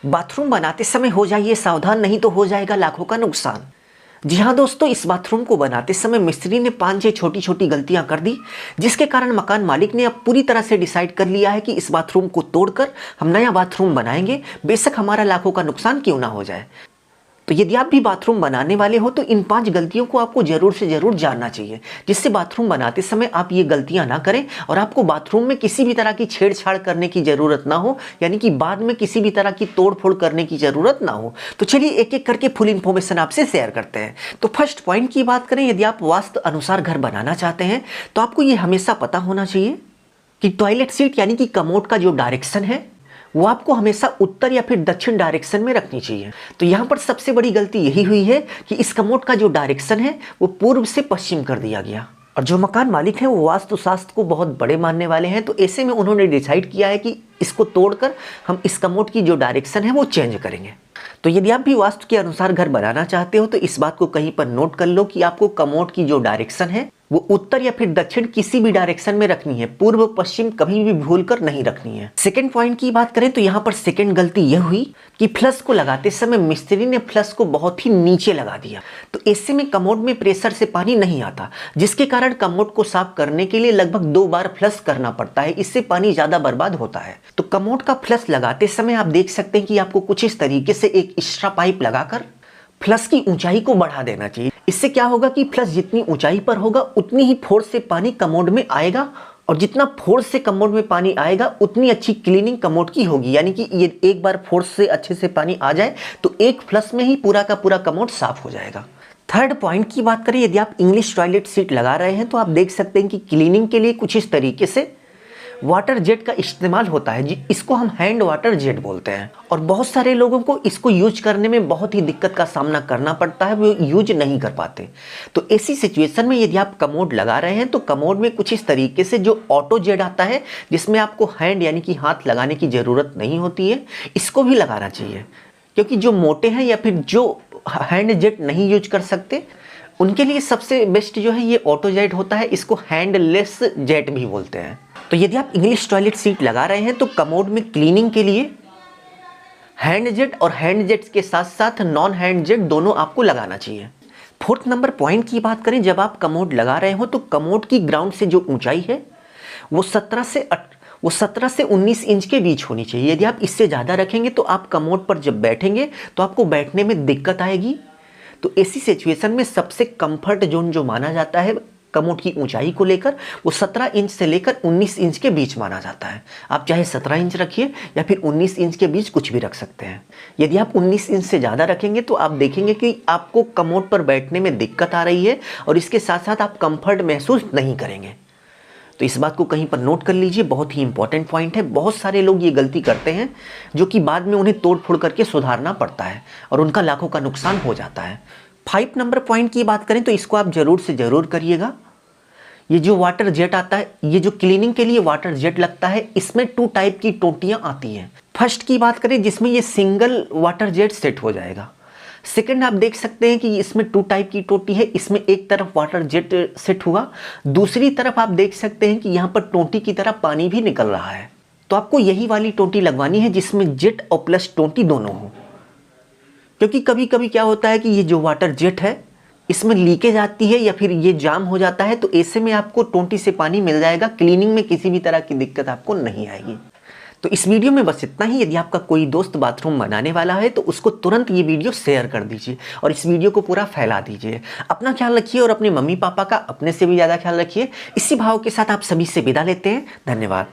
Bathroom बनाते समय हो जाइए सावधान, नहीं तो हो जाएगा लाखों का नुकसान। जी हाँ दोस्तों, इस बाथरूम को बनाते समय मिस्त्री ने 5-6 छोटी छोटी गलतियां कर दी, जिसके कारण मकान मालिक ने अब पूरी तरह से डिसाइड कर लिया है कि इस बाथरूम को तोड़कर हम नया बाथरूम बनाएंगे, बेशक हमारा लाखों का नुकसान क्यों ना हो जाए। तो यदि आप भी बाथरूम बनाने वाले हो तो इन 5 गलतियों को आपको जरूर से जरूर जानना चाहिए, जिससे बाथरूम बनाते समय आप ये गलतियां ना करें और आपको बाथरूम में किसी भी तरह की छेड़छाड़ करने की जरूरत ना हो, यानी कि बाद में किसी भी तरह की तोड़फोड़ करने की जरूरत ना हो। तो चलिए एक एक करके फुल इन्फॉर्मेशन आपसे शेयर करते हैं। तो फर्स्ट पॉइंट की बात करें, यदि आप वास्तु अनुसार घर बनाना चाहते हैं तो आपको ये हमेशा पता होना चाहिए कि टॉयलेट सीट यानी कि कमोड का जो डायरेक्शन है वो आपको हमेशा उत्तर या फिर दक्षिण डायरेक्शन में रखनी चाहिए। तो यहाँ पर सबसे बड़ी गलती यही हुई है कि इस कमोड का जो डायरेक्शन है वो पूर्व से पश्चिम कर दिया गया। और जो मकान मालिक हैं वो वास्तुशास्त्र को बहुत बड़े मानने वाले हैं, तो ऐसे में उन्होंने डिसाइड किया है कि इसको तोड़कर हम इस कमोड की जो डायरेक्शन है वो चेंज करेंगे। तो यदि आप भी वास्तु के अनुसार घर बनाना चाहते हो तो इस बात को कहीं पर नोट कर लो कि आपको कमोड की जो डायरेक्शन है वो उत्तर या फिर दक्षिण किसी भी डायरेक्शन में रखनी है, पूर्व पश्चिम कभी भी भूलकर नहीं रखनी है। सेकंड पॉइंट की बात करें तो यहाँ पर सेकंड गलती यह हुई कि फ्लश को लगाते समय मिस्त्री ने फ्लश को बहुत ही नीचे लगा दिया। तो ऐसे में कमोड में प्रेशर से पानी नहीं आता, जिसके कारण कमोड को साफ करने के लिए लगभग 2 बार फ्लश करना पड़ता है, इससे पानी ज्यादा बर्बाद होता है। तो कमोड का फ्लश लगाते समय आप देख सकते हैं कि आपको कुछ इस तरीके से एक एक्स्ट्रा पाइप लगाकर फ्लश की ऊंचाई को बढ़ा देना चाहिए। इससे क्या होगा कि फ्लश जितनी ऊंचाई पर होगा उतनी ही फोर्स से पानी कमोड में आएगा, और जितना फोर्स से कमोड में पानी आएगा उतनी अच्छी क्लीनिंग कमोड की होगी। यानी कि ये एक बार फोर्स से अच्छे से पानी आ जाए तो एक फ्लश में ही पूरा का पूरा कमोड साफ हो जाएगा। थर्ड पॉइंट की बात करें, यदि आप इंग्लिश टॉयलेट सीट लगा रहे हैं तो आप देख सकते हैं कि क्लीनिंग के लिए कुछ इस तरीके से वाटर जेट का इस्तेमाल होता है जी, इसको हम हैंड वाटर जेट बोलते हैं। और बहुत सारे लोगों को इसको यूज करने में बहुत ही दिक्कत का सामना करना पड़ता है, वो यूज नहीं कर पाते। तो ऐसी सिचुएशन में यदि आप कमोड लगा रहे हैं तो कमोड में कुछ इस तरीके से जो ऑटो जेट आता है, जिसमें आपको हैंड यानी कि हाथ लगाने की जरूरत नहीं होती है, इसको भी लगाना चाहिए। क्योंकि जो मोटे हैं या फिर जो हैंड जेट नहीं यूज कर सकते उनके लिए सबसे बेस्ट जो है ये ऑटो जेट होता है, इसको हैंडलेस जेट भी बोलते हैं। तो यदि आप इंग्लिश टॉयलेट सीट लगा रहे हैं तो कमोड में क्लीनिंग के लिए हैंड जेट और हैंड जेट के साथ साथ नॉन हैंड जेट दोनों आपको लगाना चाहिए। फोर्थ नंबर पॉइंट की बात करें, जब आप कमोड लगा रहे हो तो कमोड की ग्राउंड से जो ऊंचाई है वो 17 से 19 इंच के बीच होनी चाहिए। यदि आप इससे ज़्यादा रखेंगे तो आप कमोड पर जब बैठेंगे तो आपको बैठने में दिक्कत आएगी। तो ऐसी सिचुएशन में सबसे कंफर्ट जोन जो माना जाता है कमोड की ऊंचाई को लेकर, वो 17 इंच से लेकर 19 इंच के बीच माना जाता है। आप चाहे 17 इंच रखिए या फिर 19 इंच के बीच कुछ भी रख सकते हैं। यदि आप 19 इंच से ज़्यादा रखेंगे तो आप देखेंगे कि आपको कमोड पर बैठने में दिक्कत आ रही है और इसके साथ साथ आप कंफर्ट महसूस नहीं करेंगे। तो इस बात को कहीं पर नोट कर लीजिए, बहुत ही इंपॉर्टेंट पॉइंट है। बहुत सारे लोग ये गलती करते हैं जो कि बाद में उन्हें तोड़ फोड़ करके सुधारना पड़ता है और उनका लाखों का नुकसान हो जाता है। 5 नंबर पॉइंट की बात करें तो इसको आप जरूर से जरूर करिएगा। ये जो वाटर जेट आता है, ये जो क्लीनिंग के लिए वाटर जेट लगता है, इसमें 2 टाइप की टोटियां आती हैं। फर्स्ट की बात करें जिसमें ये सिंगल वाटर जेट सेट हो जाएगा। सेकंड आप देख सकते हैं कि इसमें 2 टाइप की टोटी है, इसमें एक तरफ वाटर जेट सेट हुआ, दूसरी तरफ आप देख सकते हैं कि यहाँ पर टोटी की तरह पानी भी निकल रहा है। तो आपको यही वाली टोटी लगवानी है जिसमें जेट और प्लस टोटी दोनों हो। क्योंकि कभी कभी क्या होता है कि ये जो वाटर जेट है इसमें लीकेज आती है या फिर ये जाम हो जाता है, तो ऐसे में आपको टोटी से पानी मिल जाएगा, क्लीनिंग में किसी भी तरह की दिक्कत आपको नहीं आएगी। तो इस वीडियो में बस इतना ही। यदि आपका कोई दोस्त बाथरूम बनाने वाला है तो उसको तुरंत ये वीडियो शेयर कर दीजिए और इस वीडियो को पूरा फैला दीजिए। अपना ख्याल रखिए और अपने मम्मी पापा का अपने से भी ज़्यादा ख्याल रखिए। इसी भाव के साथ आप सभी से विदा लेते हैं। धन्यवाद।